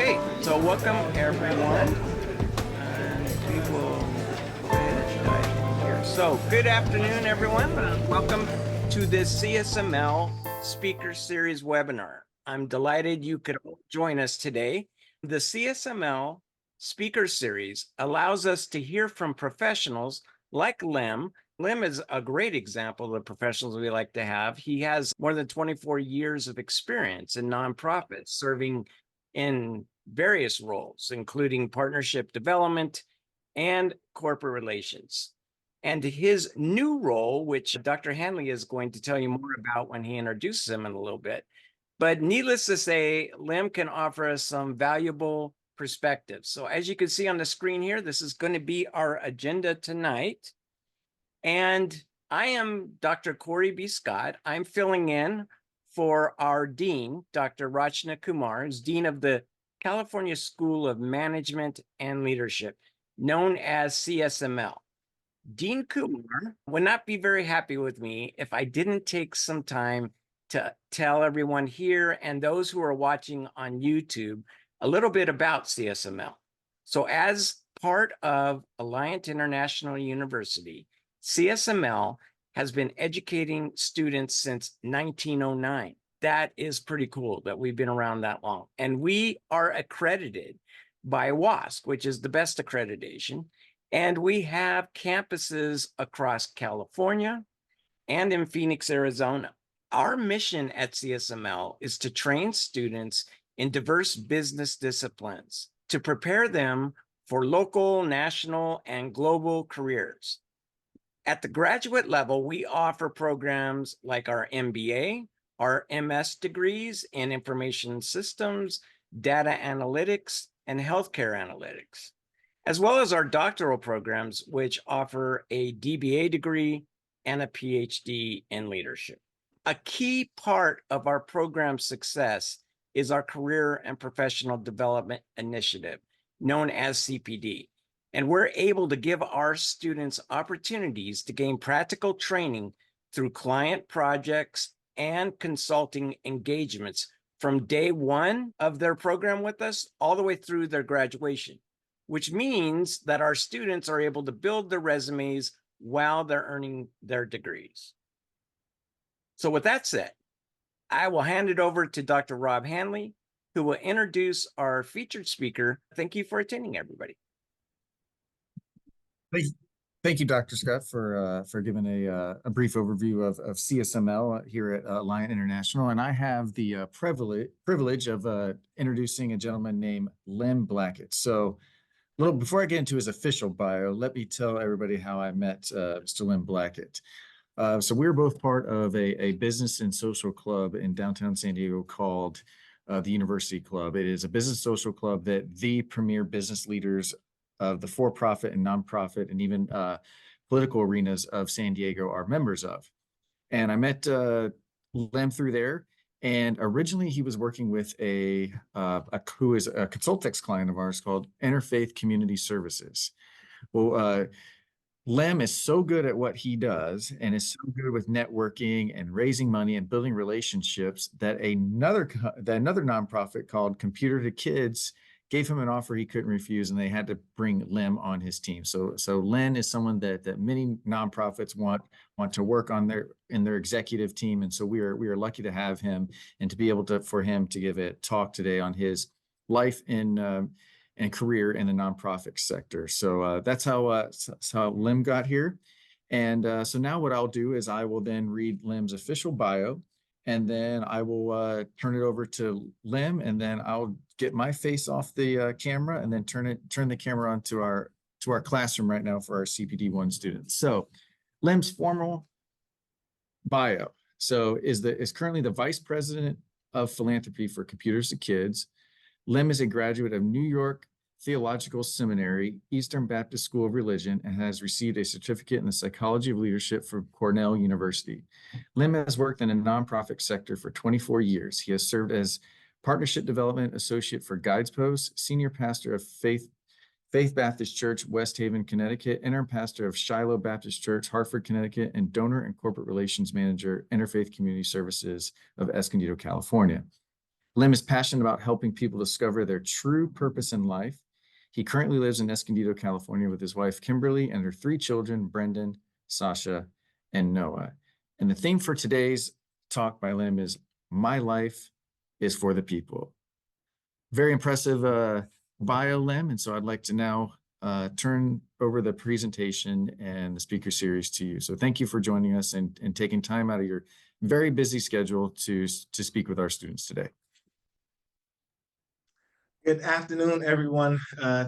Okay, so welcome everyone, and we will go ahead and dive here. So good afternoon, everyone. Welcome to this CSML Speaker Series webinar. I'm delighted you could join us today. The CSML Speaker Series allows us to hear from professionals like Lem. Lem is a great example of the professionals we like to have. He has more than 24 years of experience in nonprofits, serving in various roles, including partnership development and corporate relations. And his new role, which Dr. Hanley is going to tell you more about when he introduces him in a little bit. But needless to say, Lem can offer us some valuable perspectives. So as you can see on the screen here, this is going to be our agenda tonight. And I am Dr. Corey B. Scott. I'm filling in for our dean, Dr. Rachna Kumar, who's dean of the California School of Management and Leadership, known as CSML. Dean Kumar would not be very happy with me if I didn't take some time to tell everyone here and those who are watching on YouTube a little bit about CSML. So as part of Alliant International University, CSML has been educating students since 1909. That is pretty cool that we've been around that long. And we are accredited by WASC, which is the best accreditation. And we have campuses across California and in Phoenix, Arizona. Our mission at CSML is to train students in diverse business disciplines to prepare them for local, national, and global careers. At the graduate level, we offer programs like our MBA, our MS degrees in information systems, data analytics, and healthcare analytics, as well as our doctoral programs, which offer a DBA degree and a PhD in leadership. A key part of our program's success is our Career and Professional Development Initiative, known as CPD. And we're able to give our students opportunities to gain practical training through client projects and consulting engagements from day one of their program with us all the way through their graduation, which means that our students are able to build their resumes while they're earning their degrees. So with that said, I will hand it over to Dr. Rob Hanley, who will introduce our featured speaker. Thank you for attending, everybody. Thank you, Dr. Scott, for giving a brief overview of CSML here at Alliant International. And I have the privilege of introducing a gentleman named Lem Blackett. So before I get into his official bio, let me tell everybody how I met Mr. Lem Blackett. So we were both part of a business and social club in downtown San Diego called the University Club. It is a business social club that the premier business leaders of the for-profit and nonprofit and even political arenas of San Diego are members of. And I met Lem through there. And originally he was working with who is a Consultex client of ours called Interfaith Community Services. Well, Lem is so good at what he does and is so good with networking and raising money and building relationships that another nonprofit called Computer to Kids gave him an offer he couldn't refuse, and they had to bring Lem on his team. So Len is someone that many nonprofits want to work on in their executive team, and so we are lucky to have him and to be able for him to give a talk today on his life and career in the nonprofit sector. So that's how Lem got here, and so now what I'll do is I will then read Lem's official bio. And then I will turn it over to Lem, and then I'll get my face off the camera, and then turn the camera on to our classroom right now for our CPD1 students. So, Lem's formal bio. So is currently the Vice-President of Philanthropy for Computers to Kids. Lem is a graduate of New York Theological Seminary, Eastern Baptist School of Religion, and has received a certificate in the psychology of leadership from Cornell University. Lem has worked in the nonprofit sector for 24 years. He has served as Partnership Development Associate for Guideposts, Senior Pastor of Faith Baptist Church, West Haven, Connecticut, Interim Pastor of Shiloh Baptist Church, Hartford, Connecticut, and Donor and Corporate Relations Manager, Interfaith Community Services of Escondido, California. Lem is passionate about helping people discover their true purpose in life. He currently lives in Escondido, California with his wife, Kimberly, and their 3 children, Brendan, Sasha, and Noah. And the theme for today's talk by Lem is My Life is for the People. Very impressive bio, Lem. And so I'd like to now turn over the presentation and the speaker series to you. So thank you for joining us and taking time out of your very busy schedule to speak with our students today. Good afternoon, everyone.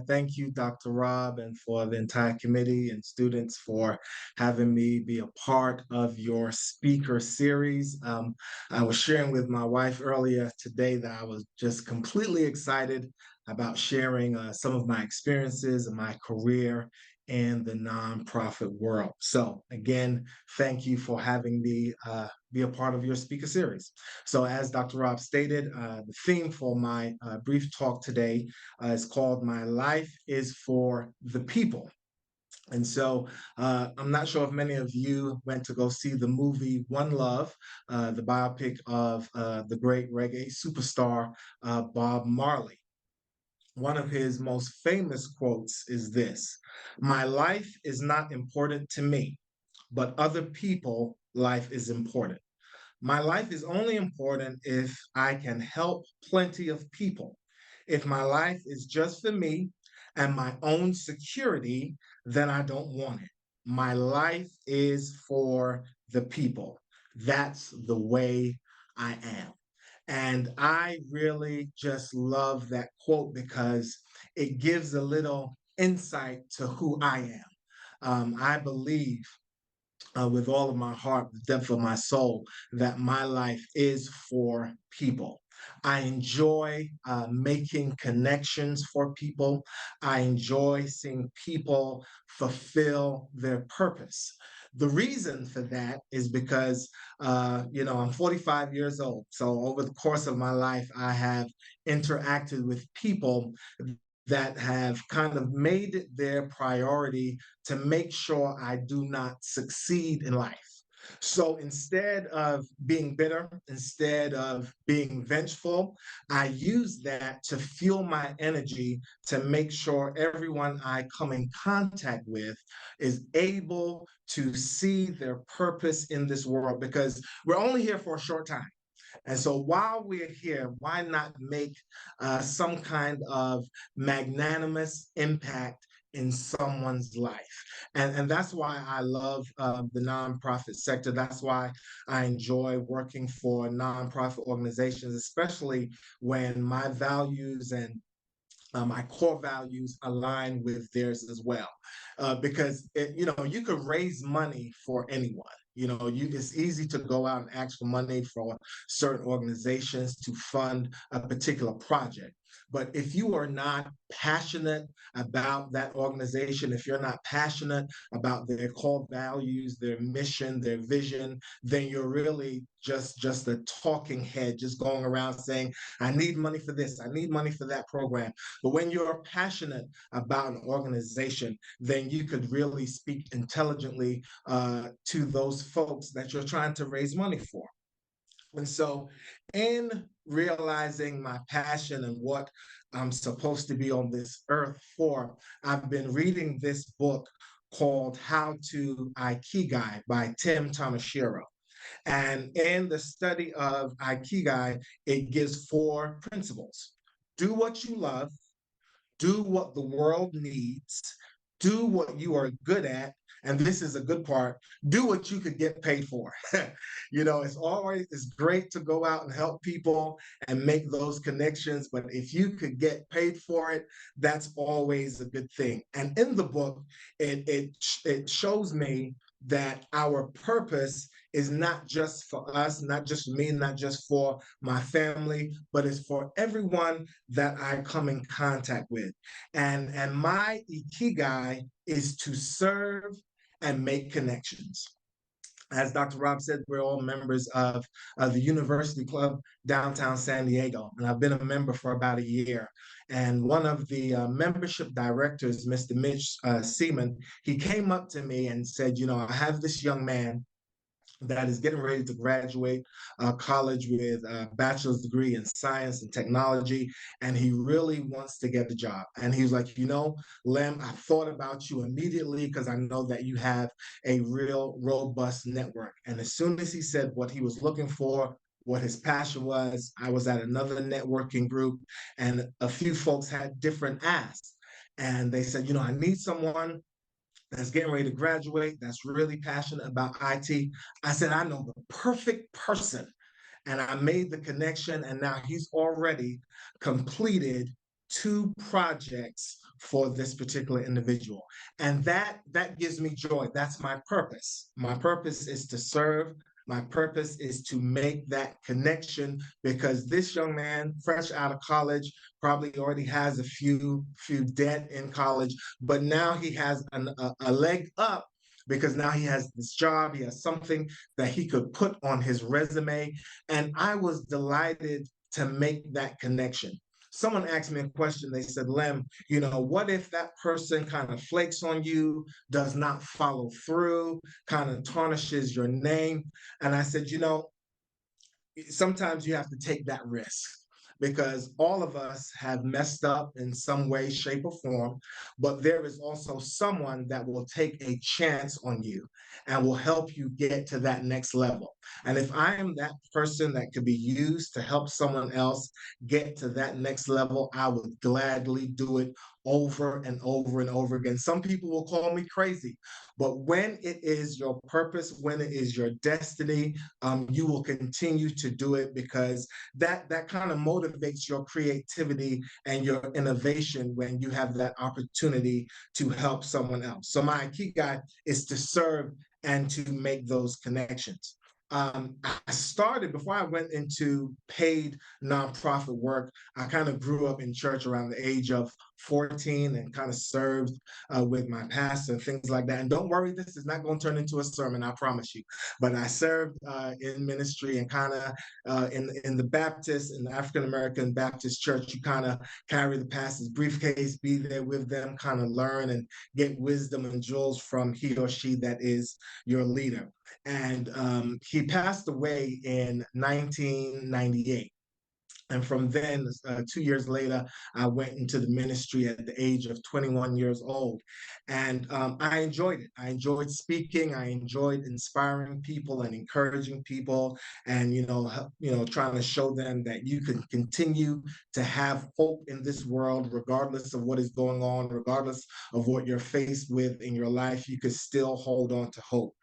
Thank you, Dr. Rob, and for the entire committee and students for having me be a part of your speaker series. I was sharing with my wife earlier today that I was just completely excited about sharing some of my experiences and my career in the nonprofit world. So again, thank you for having me be a part of your speaker series. So as Dr. Rob stated, the theme for my brief talk today is called My Life is for the People. And so I'm not sure if many of you went to go see the movie One Love, the biopic of the great reggae superstar Bob Marley. One of his most famous quotes is this: "My life is not important to me, but other people' life is important. My life is only important if I can help plenty of people. If my life is just for me and my own security, then I don't want it. My life is for the people. That's the way I am." And I really just love that quote because it gives a little insight to who I am. I believe with all of my heart, the depth of my soul, that my life is for people. I enjoy making connections for people. I enjoy seeing people fulfill their purpose. The reason for that is because, I'm 45 years old. So over the course of my life, I have interacted with people that have kind of made it their priority to make sure I do not succeed in life. So instead of being bitter, instead of being vengeful, I use that to fuel my energy to make sure everyone I come in contact with is able to see their purpose in this world, because we're only here for a short time. And so while we're here, why not make some kind of magnanimous impact in someone's life? And that's why I love the nonprofit sector. That's why I enjoy working for nonprofit organizations, especially when my values and my core values align with theirs as well. Because you could raise money for anyone. It's easy to go out and ask for money for certain organizations to fund a particular project. But if you are not passionate about that organization, if you're not passionate about their core values, their mission, their vision, then you're really just a talking head, just going around saying, I need money for this, I need money for that program. But when you're passionate about an organization, then you could really speak intelligently to those folks that you're trying to raise money for. And so in realizing my passion and what I'm supposed to be on this earth for, I've been reading this book called How to Ikigai by Tim Tamashiro. And in the study of Ikigai, it gives 4 principles. Do what you love, do what the world needs, do what you are good at, and this is a good part, do what you could get paid for. It's great to go out and help people and make those connections, but if you could get paid for it, that's always a good thing. And in the book, it shows me that our purpose is not just for us, not just for me, not just for my family, but it's for everyone that I come in contact with. And my ikigai is to serve and make connections. As Dr. Rob said, we're all members of the University Club downtown San Diego, and I've been a member for about a year. And one of the membership directors, Mr. Mitch Seaman, he came up to me and said, I have this young man that is getting ready to graduate college with a bachelor's degree in science and technology, and he really wants to get the job. And he was like, Lem, I thought about you immediately because I know that you have a real robust network. And as soon as he said what he was looking for, what his passion was, I was at another networking group, and a few folks had different asks. And they said, I need someone that's getting ready to graduate, that's really passionate about IT. I said, I know the perfect person. And I made the connection, and now he's already completed 2 projects for this particular individual. And that gives me joy. That's my purpose. My purpose is to serve. My purpose is to make that connection, because this young man, fresh out of college, probably already has a few debt in college, but now he has a leg up because now he has this job, he has something that he could put on his resume. And I was delighted to make that connection. Someone asked me a question. They said, Lem, what if that person kind of flakes on you, does not follow through, kind of tarnishes your name? And I said, sometimes you have to take that risk, because all of us have messed up in some way, shape, or form, but there is also someone that will take a chance on you and will help you get to that next level. And if I am that person that could be used to help someone else get to that next level, I would gladly do it over and over and over again. Some people will call me crazy, but when it is your purpose, when it is your destiny, you will continue to do it, because that kind of motivates your creativity and your innovation when you have that opportunity to help someone else. So my Ikigai is to serve and to make those connections. I started, before I went into paid nonprofit work, I kind of grew up in church around the age of 14 and kind of served with my pastor and things like that. And don't worry, this is not going to turn into a sermon, I promise you. But I served in ministry, and kind of in the Baptist, in the African American Baptist church, you kind of carry the pastor's briefcase, be there with them, kind of learn and get wisdom and jewels from he or she that is your leader. And he passed away in 1998. And from then, 2 years later, I went into the ministry at the age of 21 years old. And I enjoyed it. I enjoyed speaking. I enjoyed inspiring people and encouraging people, and, trying to show them that you can continue to have hope in this world, regardless of what is going on, regardless of what you're faced with in your life, you could still hold on to hope.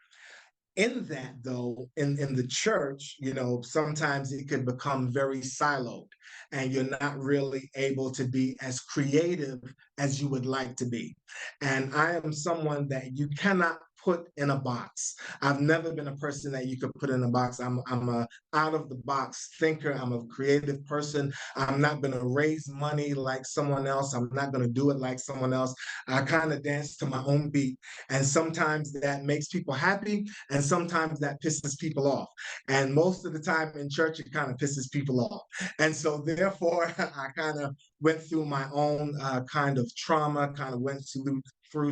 In that, though, in the church, sometimes it could become very siloed, and you're not really able to be as creative as you would like to be. And I am someone that you cannot put in a box. I've never been a person that you could put in a box. I'm a out of the box thinker. I'm a creative person. I'm not going to raise money like someone else. I'm not going to do it like someone else. I kind of dance to my own beat. And sometimes that makes people happy, and sometimes that pisses people off. And most of the time in church, it kind of pisses people off. And so therefore, I kind of went through my own kind of trauma, kind of went through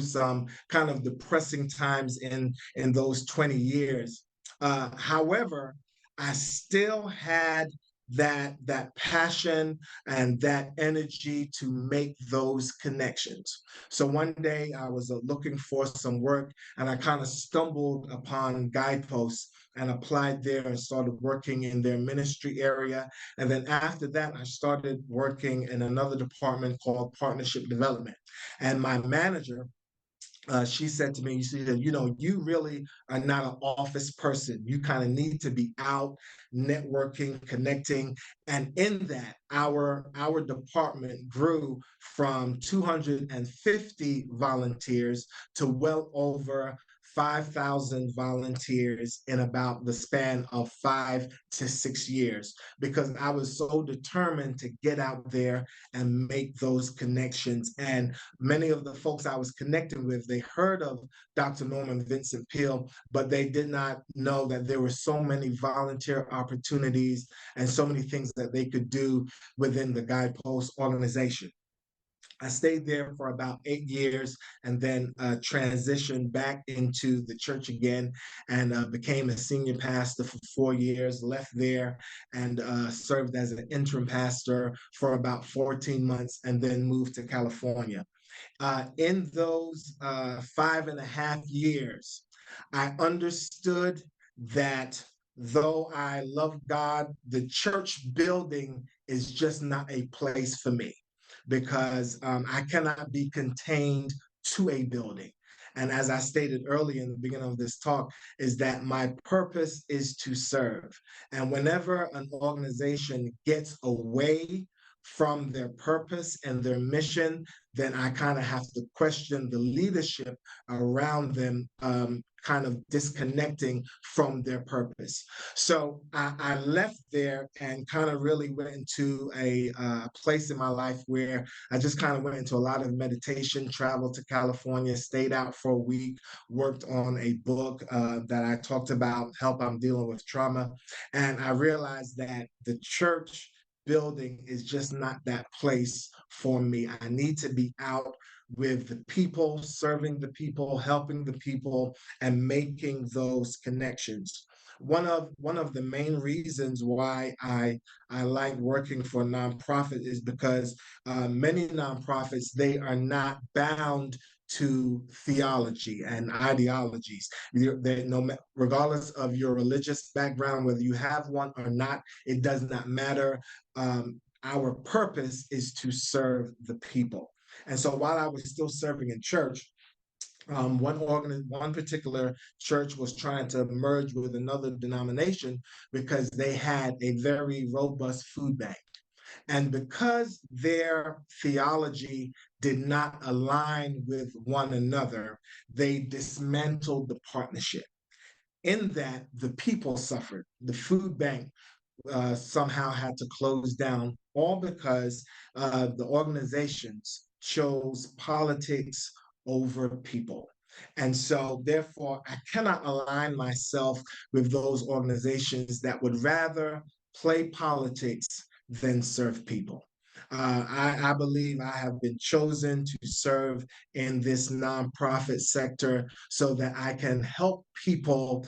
some kind of depressing times in those 20 years. However, I still had that passion and that energy to make those connections. So one day I was looking for some work, and I kind of stumbled upon Guideposts and applied there and started working in their ministry area. And then after that, I started working in another department called partnership development. And my manager, she said to me, she said, you really are not an office person. You kind of need to be out networking, connecting. And in that, our department grew from 250 volunteers to well over 5,000 volunteers in about the span of 5 to 6 years, because I was so determined to get out there and make those connections. And many of the folks I was connecting with, they heard of Dr. Norman Vincent Peale, but they did not know that there were so many volunteer opportunities and so many things that they could do within the Guidepost organization. I stayed there for about 8 years and then transitioned back into the church again and became a senior pastor for 4 years, left there and served as an interim pastor for about 14 months and then moved to California. In those 5.5 years, I understood that though I love God, the church building is just not a place for me because I cannot be contained to a building. And as I stated earlier in the beginning of this talk, is that my purpose is to serve. And whenever an organization gets away from their purpose and their mission, then I kind of have to question the leadership around them, kind of disconnecting from their purpose. So I left there and kind of really went into a place in my life where I just kind of went into a lot of meditation, traveled to California, stayed out for a week, worked on a book that I talked about, help I'm dealing with trauma. And I realized that the church building is just not that place for me. I need to be out with the people, serving the people, helping the people, and making those connections. One of the main reasons why I like working for a nonprofit is because many nonprofits, they are not bound to theology and ideologies. Regardless of your religious background, whether you have one or not, it does not matter. Our purpose is to serve the people. And so while I was still serving in church, one particular church was trying to merge with another denomination because they had a very robust food bank. And because their theology did not align with one another, they dismantled the partnership. In that, the people suffered. The food bank somehow had to close down, all because the organizations chose politics over people. And so, therefore, I cannot align myself with those organizations that would rather play politics than serve people. I believe I have been chosen to serve in this nonprofit sector so that I can help people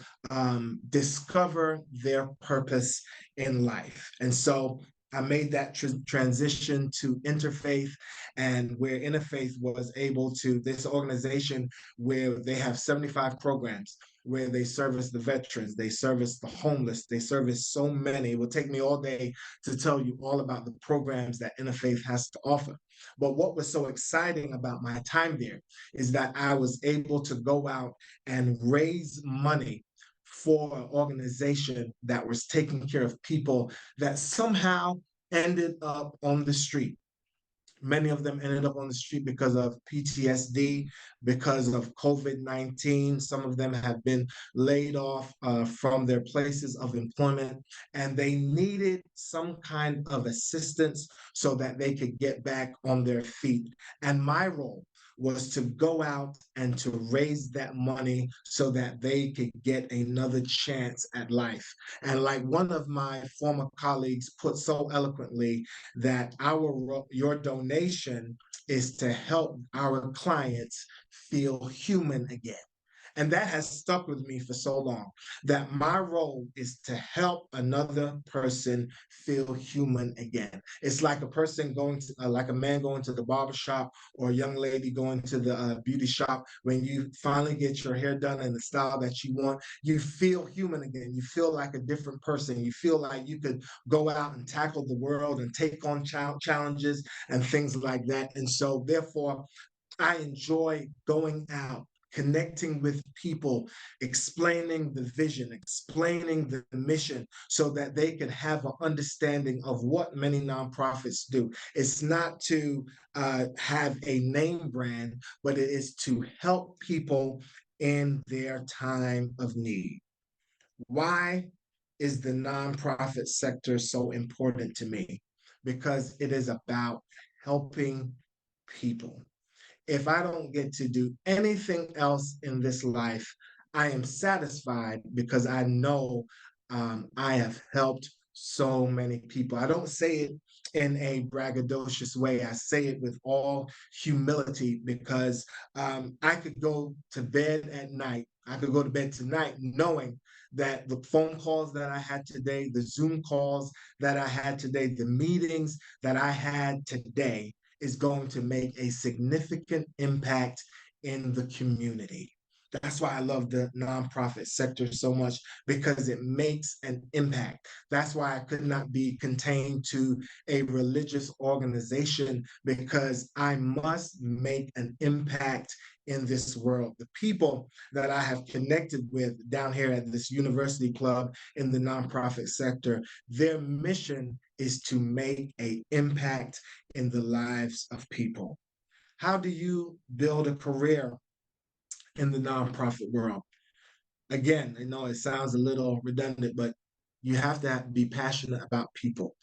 discover their purpose in life. And so I made that transition to interfaith, and where interfaith was able to, this organization where they have 75 programs where they service the veterans, they service the homeless, they service so many. It will take me all day to tell you all about the programs that interfaith has to offer. But what was so exciting about my time there is that I was able to go out and raise money for an organization that was taking care of people that somehow ended up on the street. Many of them ended up on the street because of PTSD, because of COVID-19. Some of them have been laid off from their places of employment, and they needed some kind of assistance so that they could get back on their feet. And my role was to go out and to raise that money so that they could get another chance at life. And like one of my former colleagues put so eloquently, that your donation is to help our clients feel human again. And that has stuck with me for so long, that my role is to help another person feel human again. It's like a person going to, like a man going to the barber shop or a young lady going to the beauty shop. When you finally get your hair done in the style that you want, you feel human again. You feel like a different person. You feel like you could go out and tackle the world and take on challenges and things like that. And so, therefore, I enjoy going out, connecting with people, explaining the vision, explaining the mission so that they can have an understanding of what many nonprofits do. It's not to have a name brand, but it is to help people in their time of need. Why is the nonprofit sector so important to me? Because it is about helping people. If I don't get to do anything else in this life, I am satisfied because I know I have helped so many people. I don't say it in a braggadocious way. I say it with all humility because I could go to bed at night. I could go to bed tonight knowing that the phone calls that I had today, the Zoom calls that I had today, the meetings that I had today is going to make a significant impact in the community. That's why I love the nonprofit sector so much, because it makes an impact. That's why I could not be contained to a religious organization, because I must make an impact in this world. The people that I have connected with down here at this university club in the nonprofit sector, their mission is to make an impact in the lives of people. How do you build a career in the nonprofit world? Again, I know it sounds a little redundant, but you have to be passionate about people.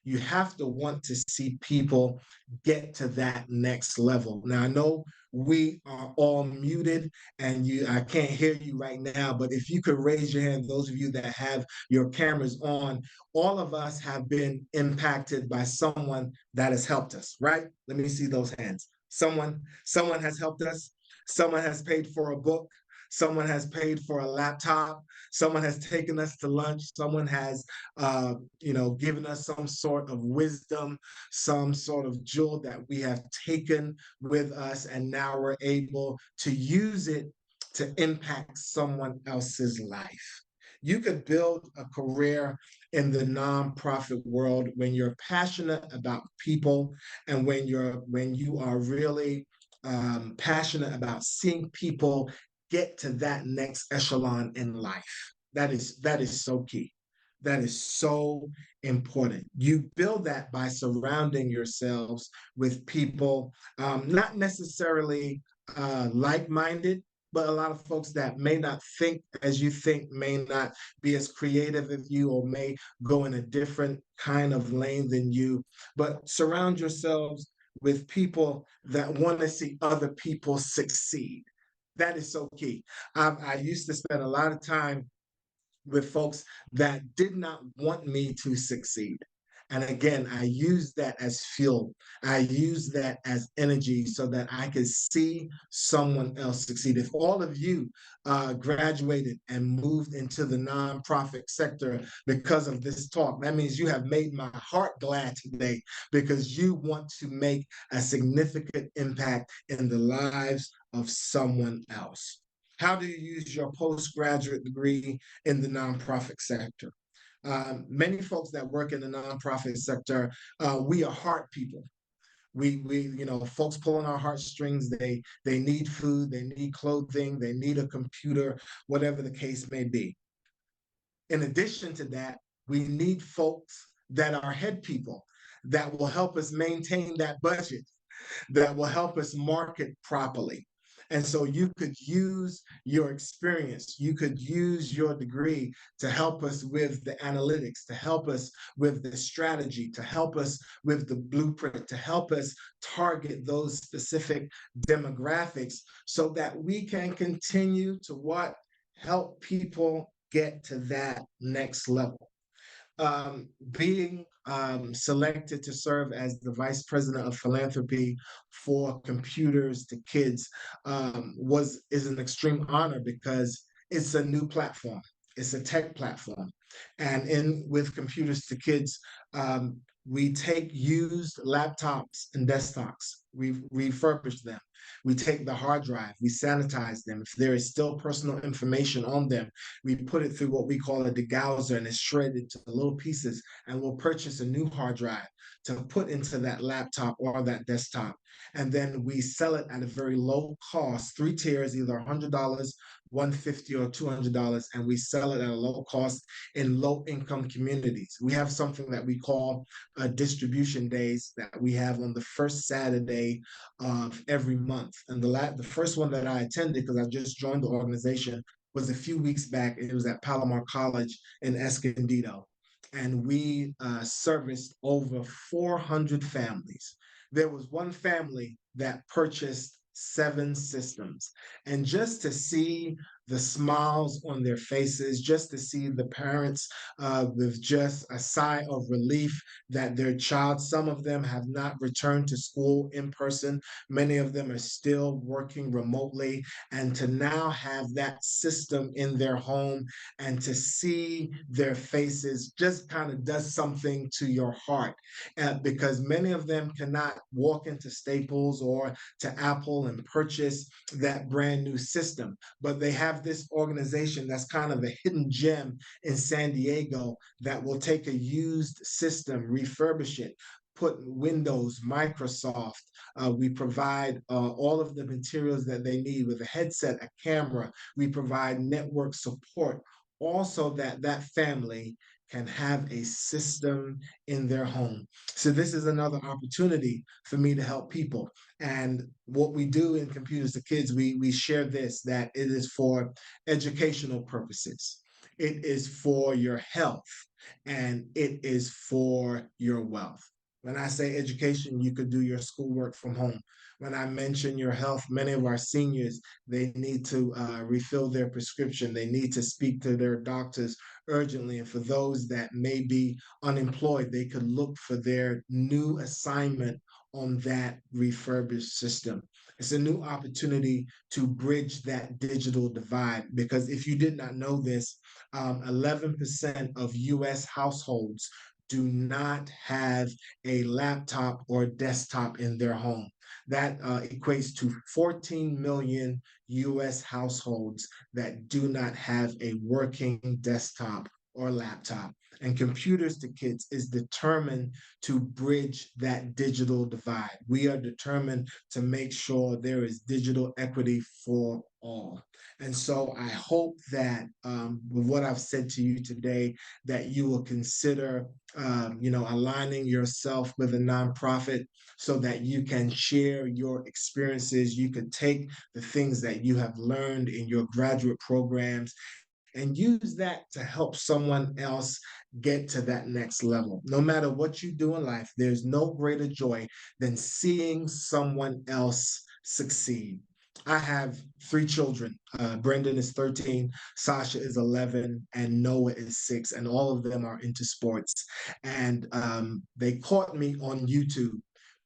You have to want to see people get to that next level. Now, I know we are all muted and I can't hear you right now, but if you could raise your hand, those of you that have your cameras on, all of us have been impacted by someone that has helped us, right? Let me see those hands. Someone has helped us. Someone has paid for a book. Someone has paid for a laptop. Someone has taken us to lunch. Someone has, given us some sort of wisdom, some sort of jewel that we have taken with us, and now we're able to use it to impact someone else's life. You could build a career in the nonprofit world when you're passionate about people, and when you are really passionate about seeing people get to that next echelon in life. That is so key. That is so important. You build that by surrounding yourselves with people, not necessarily like-minded, but a lot of folks that may not think as you think, may not be as creative as you, or may go in a different kind of lane than you. But surround yourselves with people that want to see other people succeed. That is so key. I used to spend a lot of time with folks that did not want me to succeed. And again, I use that as fuel. I use that as energy so that I could see someone else succeed. If all of you graduated and moved into the nonprofit sector because of this talk, that means you have made my heart glad today, because you want to make a significant impact in the lives of someone else. How do you use your postgraduate degree in the nonprofit sector? Many folks that work in the nonprofit sector, we are heart people. Folks pull on our heartstrings. They need food, they need clothing, they need a computer, whatever the case may be. In addition to that, we need folks that are head people that will help us maintain that budget, that will help us market properly. And so you could use your experience, you could use your degree to help us with the analytics, to help us with the strategy, to help us with the blueprint, to help us target those specific demographics, so that we can continue to help people get to that next level. Being selected to serve as the Vice-President of Philanthropy for Computers to Kids is an extreme honor, because it's a new platform. It's a tech platform. And with Computers to Kids, we take used laptops and desktops, we refurbish them. We take the hard drive, we sanitize them. If there is still personal information on them, we put it through what we call a degausser, and it's shredded to little pieces, and we'll purchase a new hard drive to put into that laptop or that desktop. And then we sell it at a very low cost, 3 tiers, either $100, $150, or $200, and we sell it at a low cost in low-income communities. We have something that we call distribution days that we have on the first Saturday of every month. And the first one that I attended, because I just joined the organization, was a few weeks back. It was at Palomar College in Escondido. And we serviced over 400 families. There was one family that purchased 7 systems. And just to see the smiles on their faces, just to see the parents with just a sigh of relief that their child, some of them have not returned to school in person. Many of them are still working remotely. And to now have that system in their home and to see their faces just kind of does something to your heart, because many of them cannot walk into Staples or to Apple and purchase that brand new system. But they have this organization that's kind of a hidden gem in San Diego that will take a used system, refurbish it, put Windows, Microsoft. We provide all of the materials that they need with a headset, a camera. We provide network support, also that family can have a system in their home. So this is another opportunity for me to help people. And what we do in Computers to Kids, we share this, that it is for educational purposes. It is for your health, and it is for your wealth. When I say education, you could do your schoolwork from home. When I mention your health, many of our seniors, they need to refill their prescription. They need to speak to their doctors urgently. And for those that may be unemployed, they could look for their new assignment on that refurbished system. It's a new opportunity to bridge that digital divide, because if you did not know this, 11% of US households do not have a laptop or desktop in their home. That equates to 14 million US households that do not have a working desktop or laptop. And Computers to Kids is determined to bridge that digital divide. We are determined to make sure there is digital equity for all. And so I hope that with what I've said to you today, that you will consider, aligning yourself with a nonprofit so that you can share your experiences. You can take the things that you have learned in your graduate programs and use that to help someone else get to that next level. No matter what you do in life, there's no greater joy than seeing someone else succeed. I have three children. Brendan is 13, Sasha is 11, and Noah is 6, and all of them are into sports. And they caught me on YouTube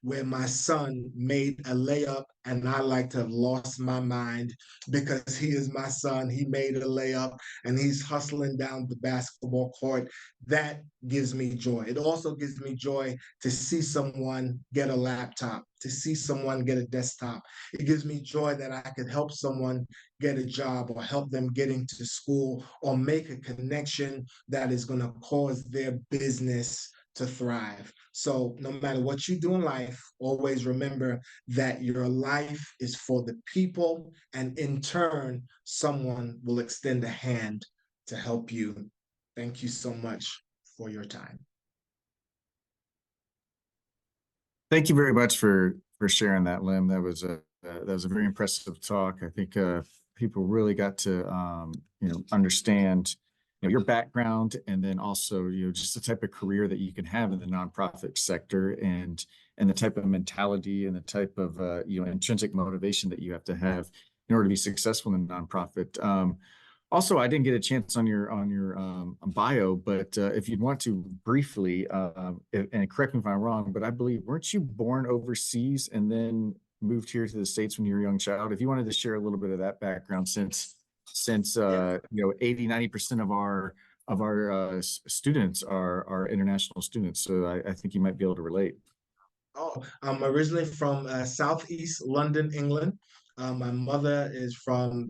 where my son made a layup, and I like to have lost my mind because he is my son. He made a layup and he's hustling down the basketball court. That gives me joy. It also gives me joy to see someone get a laptop, to see someone get a desktop. It gives me joy that I could help someone get a job or help them get into school or make a connection that is going to cause their business to thrive. So no matter what you do in life, always remember that your life is for the people, and in turn, someone will extend a hand to help you. Thank you so much for your time. Thank you very much for sharing that, Lem. That was a very impressive talk. I think people really got to understand your background, and then also just the type of career that you can have in the nonprofit sector, and the type of mentality and the type of intrinsic motivation that you have to have in order to be successful in a nonprofit. Also, I didn't get a chance on your bio, but if you'd want to briefly, and correct me if I'm wrong, but I believe, weren't you born overseas and then moved here to the States when you were a young child? If you wanted to share a little bit of that background, since 80-90% of our students are international students, so I think you might be able to relate. Oh, I'm originally from Southeast London, England. My mother is from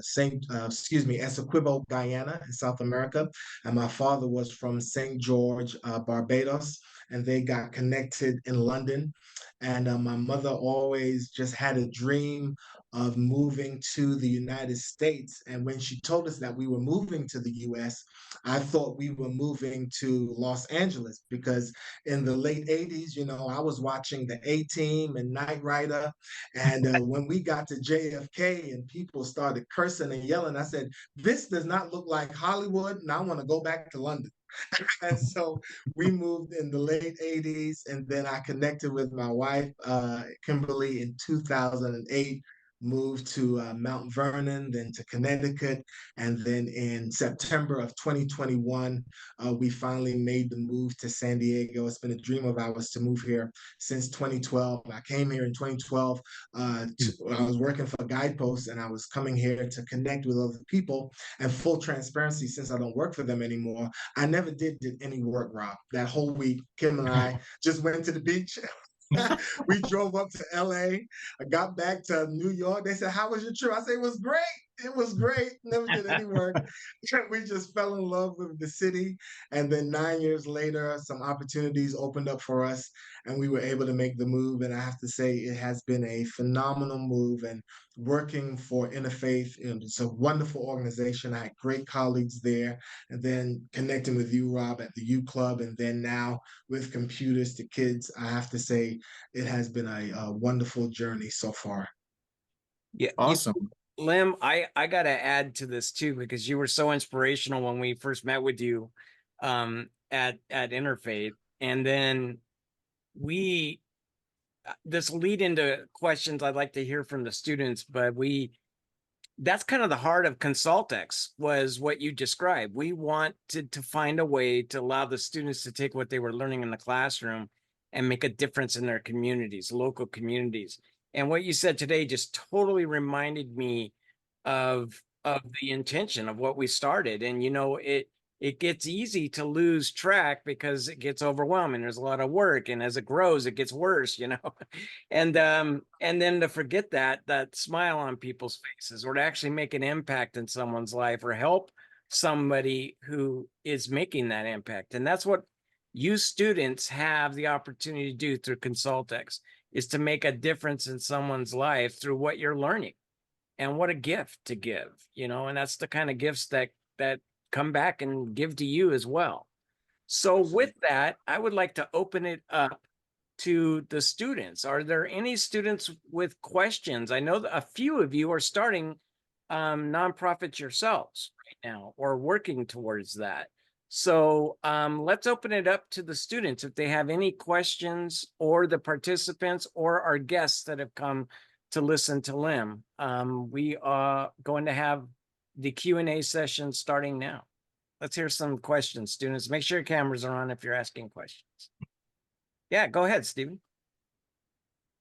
Essequibo, Guyana in South America. And my father was from St. George, Barbados, and they got connected in London. And my mother always just had a dream of moving to the United States. And when she told us that we were moving to the US, I thought we were moving to Los Angeles, because in the late 80s, I was watching the A-Team and Knight Rider. And when we got to JFK and people started cursing and yelling, I said, this does not look like Hollywood, and I want to go back to London. And so we moved in the late 80s, and then I connected with my wife, Kimberly, in 2008, moved to Mount Vernon, then to Connecticut, and then in September of 2021, we finally made the move to San Diego. It's been a dream of ours to move here since 2012. I came here in 2012. I was working for Guideposts, and I was coming here to connect with other people. And full transparency, since I don't work for them anymore, I never did any work, Rob. That whole week, Kim and I just went to the beach. We drove up to LA. I got back to New York. They said, "How was your trip?" I said, "It was great. It was great. Never did any work." We just fell in love with the city. And then 9 years later, some opportunities opened up for us and we were able to make the move. And I have to say, it has been a phenomenal move. And working for Interfaith, it's a wonderful organization. I had great colleagues there. And then connecting with you, Rob, at the U Club, and then now with computers to kids, I have to say it has been a wonderful journey so far. Yeah, Awesome. Lem, I got to add to this too, because you were so inspirational when we first met with you at Interfaith. And then this lead into questions I'd like to hear from the students, but that's kind of the heart of Consultex, was what you described. We wanted to find a way to allow the students to take what they were learning in the classroom and make a difference in their communities, local communities. And what you said today just totally reminded me of the intention of what we started. And it gets easy to lose track because it gets overwhelming. There's a lot of work, and as it grows, it gets worse, and then to forget that smile on people's faces, or to actually make an impact in someone's life or help somebody who is making that impact. And that's what you students have the opportunity to do through Consultex, is to make a difference in someone's life through what you're learning. And what a gift to give, and that's the kind of gifts that come back and give to you as well. So with that, I would like to open it up to the students. Are there any students with questions? I know that a few of you are starting nonprofits yourselves right now, or working towards that. So let's open it up to the students if they have any questions, or the participants, or our guests that have come to listen to Lem. We are going to have the Q&A session starting now. Let's hear some questions, students. Make sure your cameras are on if you're asking questions. Yeah, go ahead, Stephen.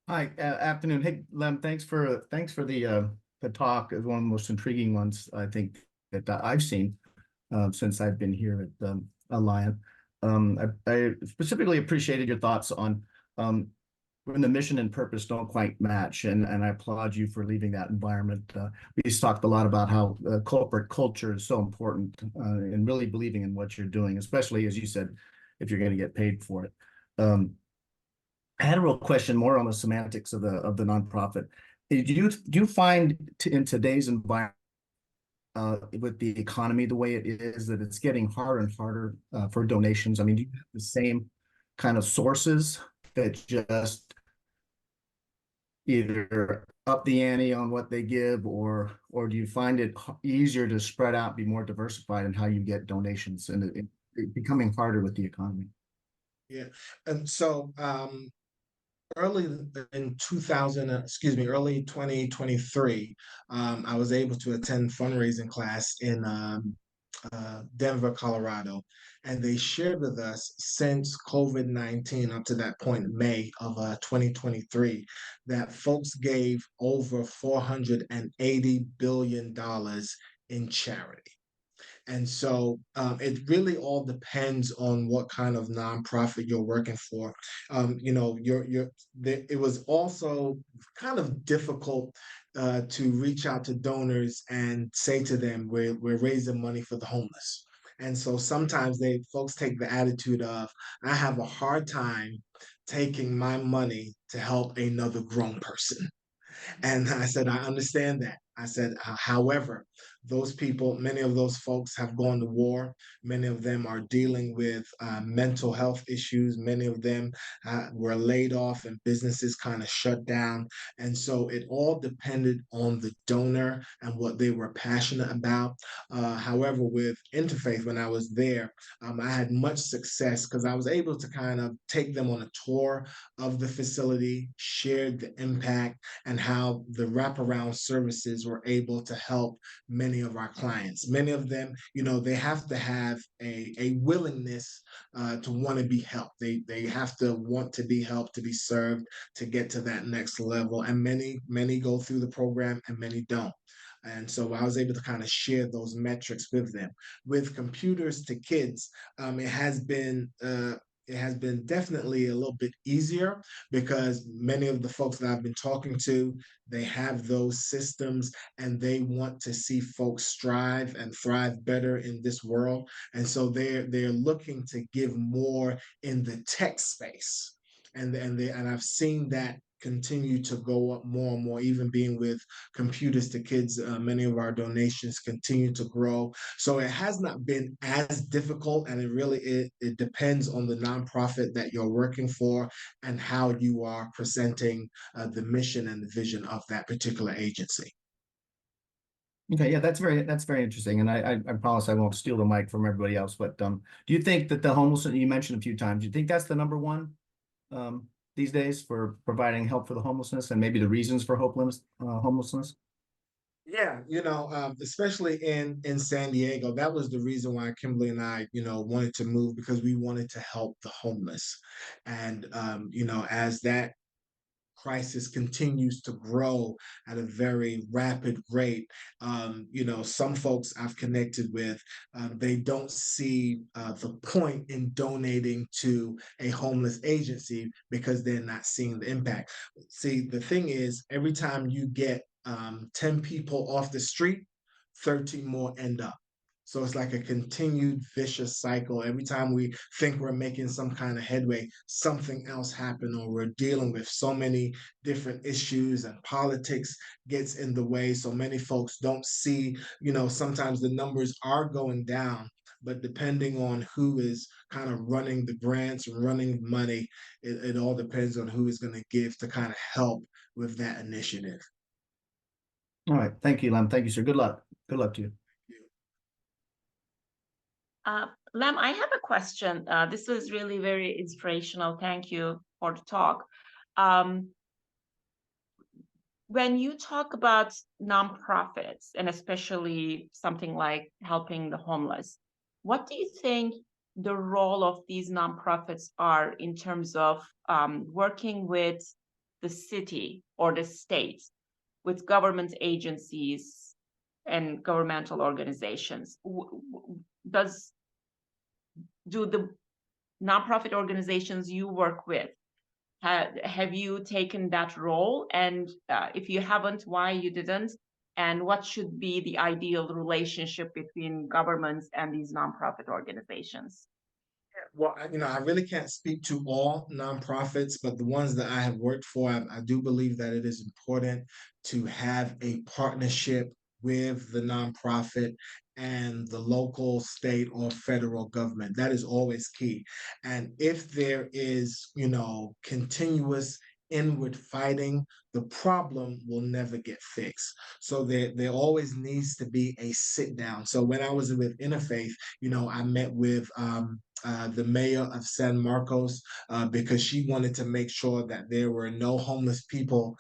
Hi, afternoon. Hey, Lem, thanks for the talk. It's one of the most intriguing ones I think that I've seen since I've been here at Alliant. I specifically appreciated your thoughts on when the mission and purpose don't quite match, and I applaud you for leaving that environment. We talked a lot about how corporate culture is so important, and really believing in what you're doing, especially, as you said, if you're going to get paid for it. I had a real question more on the semantics of the nonprofit. Do you find in today's environment, with the economy the way it is, that it's getting harder and harder for donations? I mean, do you have the same kind of sources that just either up the ante on what they give, or do you find it easier to spread out, be more diversified in how you get donations, and it becoming harder with the economy? Yeah, and so early in 2023, I was able to attend fundraising class in Denver, Colorado, and they shared with us, since COVID-19 up to that point, May of 2023, that folks gave over $480 billion in charity. And so it really all depends on what kind of nonprofit you're working for. It was also kind of difficult to reach out to donors and say to them, we're raising money for the homeless. And so sometimes folks take the attitude of, I have a hard time taking my money to help another grown person. And I said, I understand that. I said, however, those people, many of those folks have gone to war. Many of them are dealing with mental health issues. Many of them were laid off and businesses kind of shut down. And so it all depended on the donor and what they were passionate about. However, with Interfaith, when I was there, I had much success because I was able to kind of take them on a tour of the facility, shared the impact, and how the wraparound services were able to help many of our clients. Many of them, they have to have a willingness to want to be helped. They have to want to be helped, to be served, to get to that next level. And many go through the program and many don't. And so I was able to kind of share those metrics with them. With computers to kids, it has been definitely a little bit easier because many of the folks that I've been talking to, they have those systems and they want to see folks strive and thrive better in this world. And so they're looking to give more in the tech space. And I've seen that continue to go up more and more, even being with computers to kids. Many of our donations continue to grow. So it has not been as difficult, and it depends on the nonprofit that you're working for and how you are presenting the mission and the vision of that particular agency. Okay, yeah, that's very interesting. And I promise I won't steal the mic from everybody else, but do you think that the homelessness you mentioned a few times, do you think that's the number one these days for providing help for the homelessness and maybe the reasons for homelessness? Yeah, especially in San Diego, that was the reason why Kimberly and I, wanted to move, because we wanted to help the homeless. And as that crisis continues to grow at a very rapid rate. Some folks I've connected with, they don't see the point in donating to a homeless agency because they're not seeing the impact. See, the thing is, every time you get 10 people off the street, 13 more end up. So it's like a continued vicious cycle. Every time we think we're making some kind of headway, something else happened, or we're dealing with so many different issues and politics gets in the way. So many folks don't see, sometimes the numbers are going down, but depending on who is kind of running the grants and running money, it all depends on who is going to give to kind of help with that initiative. All right. Thank you, Lem. Thank you, sir. Good luck. Good luck to you. Lem, I have a question. This was really very inspirational. Thank you for the talk. When you talk about nonprofits, and especially something like helping the homeless, what do you think the role of these nonprofits are in terms of working with the city or the state, with government agencies and governmental organizations? Do the nonprofit organizations you work with, have you taken that role? And if you haven't, why you didn't? And what should be the ideal relationship between governments and these nonprofit organizations? Well, I really can't speak to all nonprofits, but the ones that I have worked for, I do believe that it is important to have a partnership with the nonprofit and the local, state, or federal government. That is always key. And if there is, continuous inward fighting, the problem will never get fixed. So there always needs to be a sit down. So when I was with Interfaith, I met with the mayor of San Marcos because she wanted to make sure that there were no homeless people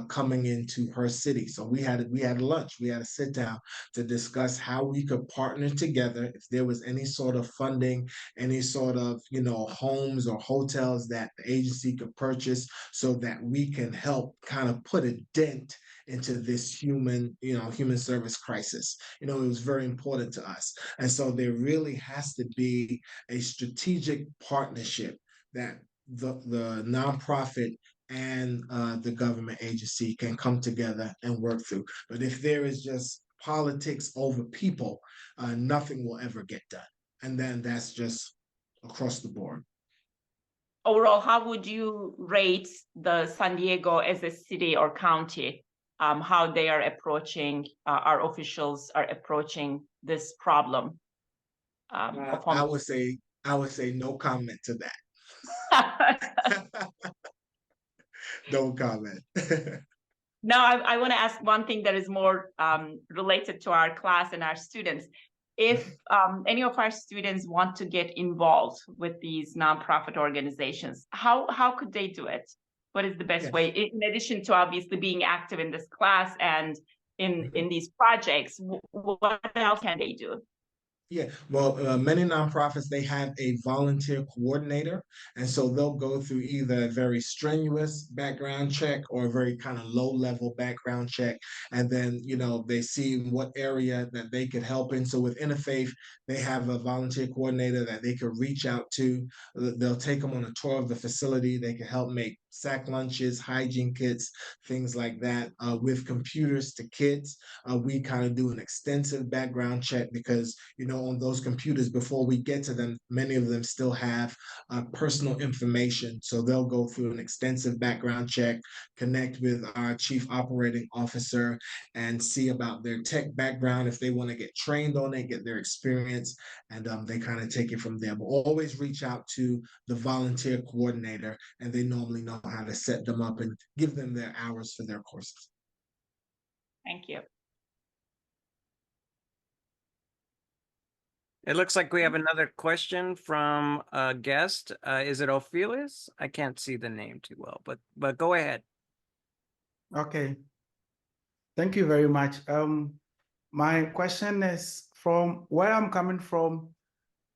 coming into her city. So we had lunch, we had a sit down to discuss how we could partner together if there was any sort of funding, any sort of homes or hotels that the agency could purchase, so that we can help kind of put a dent into this human service crisis. It was very important to us. And so there really has to be a strategic partnership that the nonprofit and the government agency can come together and work through. But if there is just politics over people, nothing will ever get done. And then that's just across the board. Overall, how would you rate the San Diego as a city or county how they are approaching, our officials are approaching this problem of I homelessness. would say no comment to that. No comment. Now, I want to ask one thing that is more related to our class and our students. If any of our students want to get involved with these nonprofit organizations, how could they do it? What is the best Yes. way, in addition to obviously being active in this class and in these projects? What else can they do? Yeah, well, many nonprofits, they have a volunteer coordinator. And so they'll go through either a very strenuous background check or a very kind of low level background check. And then, they see what area that they could help in. So with Interfaith, they have a volunteer coordinator that they could reach out to. They'll take them on a tour of the facility. They can help make sack lunches, hygiene kits, things like that. With computers to kids, we kind of do an extensive background check because, on those computers, before we get to them, many of them still have personal information. So they'll go through an extensive background check, connect with our chief operating officer, and see about their tech background. If they want to get trained on it, get their experience, and they kind of take it from there. But always reach out to the volunteer coordinator, and they normally know how to set them up and give them their hours for their courses. Thank you. It looks like we have another question from a guest. Is it Ophelis? I can't see the name too well, but go ahead. Okay. Thank you very much. My question is, from where I'm coming from,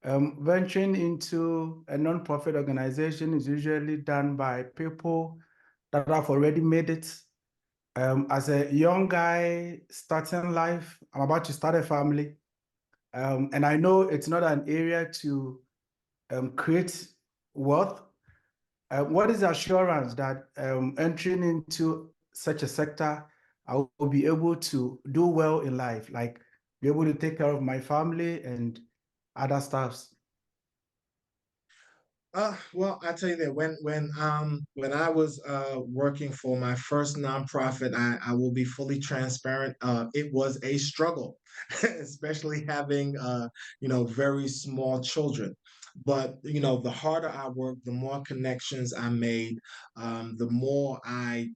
venturing into a nonprofit organization is usually done by people that have already made it. As a young guy starting life, I'm about to start a family. And I know it's not an area to create wealth. What is the assurance that entering into such a sector, I will be able to do well in life, like be able to take care of my family and other stuffs? Well, I tell you that when I was working for my first nonprofit, I will be fully transparent. It was a struggle, especially having very small children. But the harder I worked, the more connections I made, the more I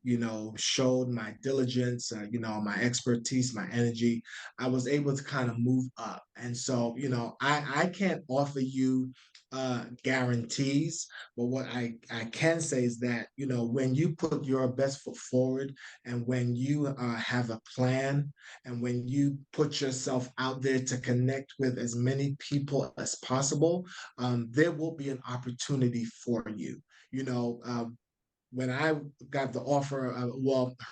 showed my diligence, my expertise, my energy. I was able to kind of move up, and so I can't offer you guarantees, but what I can say is that when you put your best foot forward, and when you have a plan, and when you put yourself out there to connect with as many people as possible, there will be an opportunity for you. When I got the offer,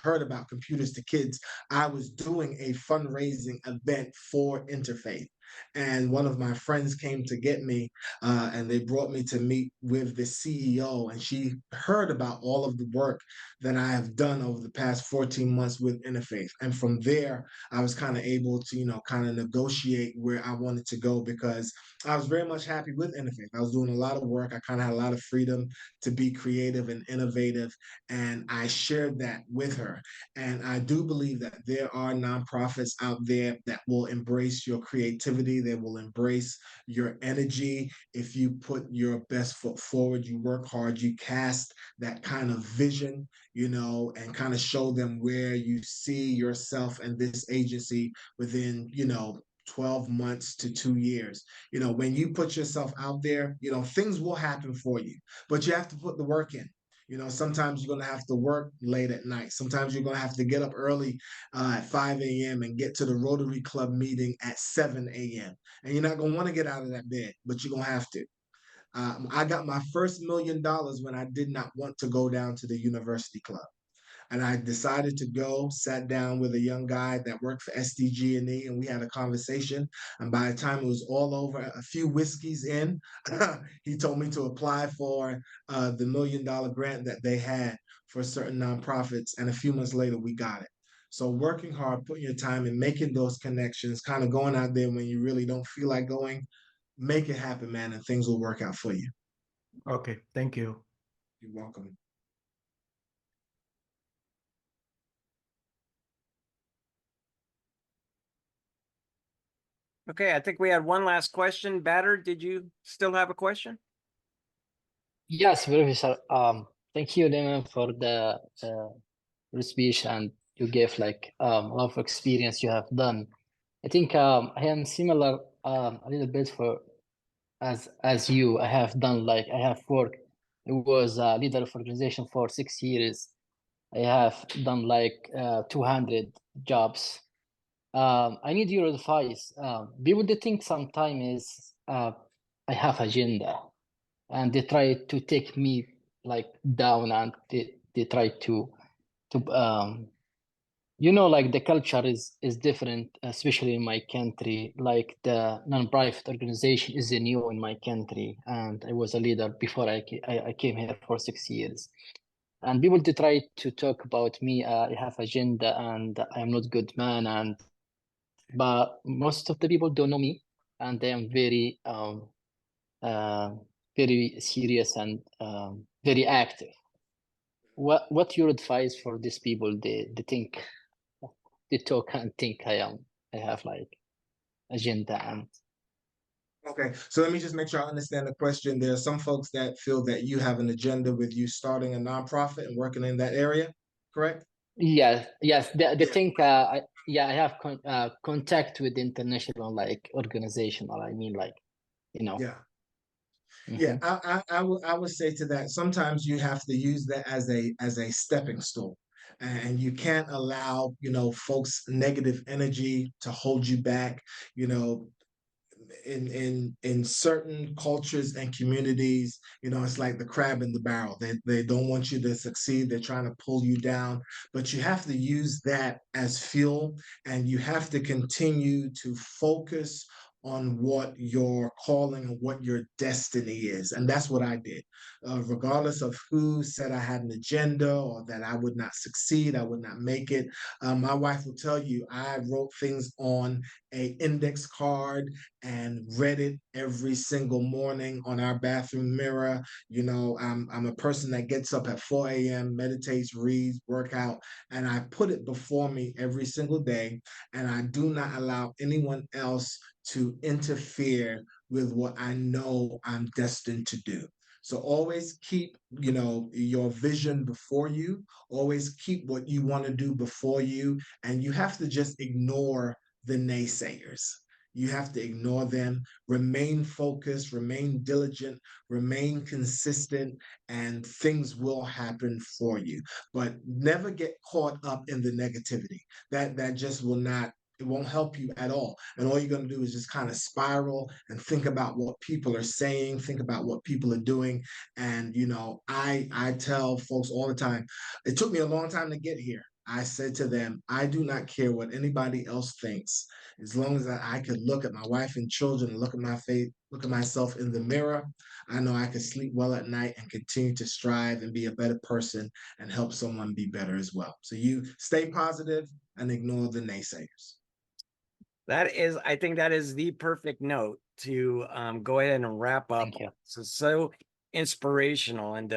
heard about Computers to Kids, I was doing a fundraising event for Interfaith. And one of my friends came to get me, and they brought me to meet with the CEO. And she heard about all of the work that I have done over the past 14 months with Interfaith. And from there, I was kind of able to, kind of negotiate where I wanted to go, because I was very much happy with Interfaith. I was doing a lot of work. I kind of had a lot of freedom to be creative and innovative. And I shared that with her. And I do believe that there are nonprofits out there that will embrace your creativity. They will embrace your energy. If you put your best foot forward, you work hard, you cast that kind of vision, and kind of show them where you see yourself and this agency within, 12 months to 2 years. When you put yourself out there, things will happen for you, but you have to put the work in. Sometimes you're going to have to work late at night. Sometimes you're going to have to get up early at 5 a.m. and get to the Rotary Club meeting at 7 a.m. And you're not going to want to get out of that bed, but you're going to have to. I got my first $1 million when I did not want to go down to the university club. And I decided to go, sat down with a young guy that worked for SDG&E, and we had a conversation. And by the time it was all over, a few whiskeys in, he told me to apply for the $1 million grant that they had for certain nonprofits. And a few months later, we got it. So working hard, putting your time in, making those connections, kind of going out there when you really don't feel like going, make it happen, man, and things will work out for you. Okay, thank you. You're welcome. Okay, I think we had one last question. Batter, did you still have a question? Yes, Professor. Thank you, Lemuel, for the your speech, and you gave like a lot of experience you have done. I think I am similar a little bit for as you. I have done like I have worked. I was a leader of organization for 6 years. I have done like 200 jobs. I need your advice. People they think sometimes is I have agenda, and they try to take me like down, and they try to you know, like the culture is different, especially in my country. Like the non-profit organization is new in my country, and I was a leader before I came here for 6 years. And people they try to talk about me. I have agenda, and I'm not good man. But most of the people don't know me, and I am very serious and very active. What your advice for these people? They think they talk and think I have like agenda and Okay, so let me just make sure I understand the question. There are some folks that feel that you have an agenda with you starting a nonprofit and working in that area, correct? yes they Yeah. think I have contact with international like organization, or I mean like Yeah. Mhm. Yeah, I would say to that, sometimes you have to use that as a stepping stone. And you can't allow, folks' negative energy to hold you back. You know, in certain cultures and communities, it's like the crab in the barrel. They don't want you to succeed. They're trying to pull you down, but you have to use that as fuel, and you have to continue to focus on what your calling and what your destiny is. And that's what I did. Regardless of who said I had an agenda or that I would not succeed, I would not make it. My wife will tell you, I wrote things on a index card and read it every single morning on our bathroom mirror. I'm a person that gets up at 4 a.m., meditates, reads, workout, and I put it before me every single day. And I do not allow anyone else to interfere with what I know I'm destined to do. So always keep, your vision before you. Always keep what you want to do before you. And you have to just ignore the naysayers. You have to ignore them, remain focused, remain diligent, remain consistent, and things will happen for you. But never get caught up in the negativity. That just will not, it won't help you at all. And all you're going to do is just kind of spiral and think about what people are saying, think about what people are doing. And I tell folks all the time, it took me a long time to get here. I said to them, I do not care what anybody else thinks. As long as I could look at my wife and children and look at my face, look at myself in the mirror, I know I could sleep well at night and continue to strive and be a better person and help someone be better as well. So you stay positive and ignore the naysayers. I think that is the perfect note to go ahead and wrap up. Thank you. So inspirational, and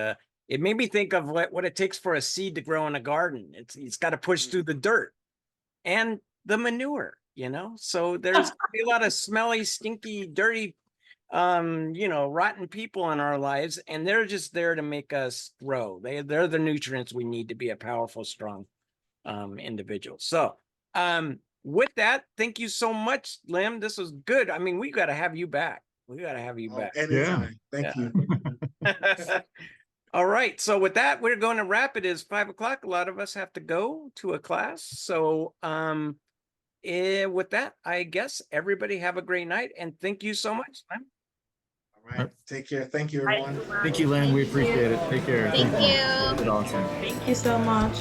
it made me think of what it takes for a seed to grow in a garden. It's got to push through the dirt and the manure, So there's gonna be a lot of smelly, stinky, dirty, rotten people in our lives, and they're just there to make us grow. They're the nutrients we need to be a powerful, strong individual. So with that, thank you so much, Lem. This was good. I mean, we got to have you back. Back. Anytime. Thank you. All right. So with that, we're going to wrap. It is 5 o'clock. A lot of us have to go to a class. So with that, I guess everybody have a great night, and thank you so much, Lem. All right. Take care. Thank you, everyone. Thank you, Len. We appreciate it. Take care. Thank you. It's awesome. Thank you so much.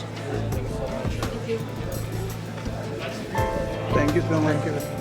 Thank you so much.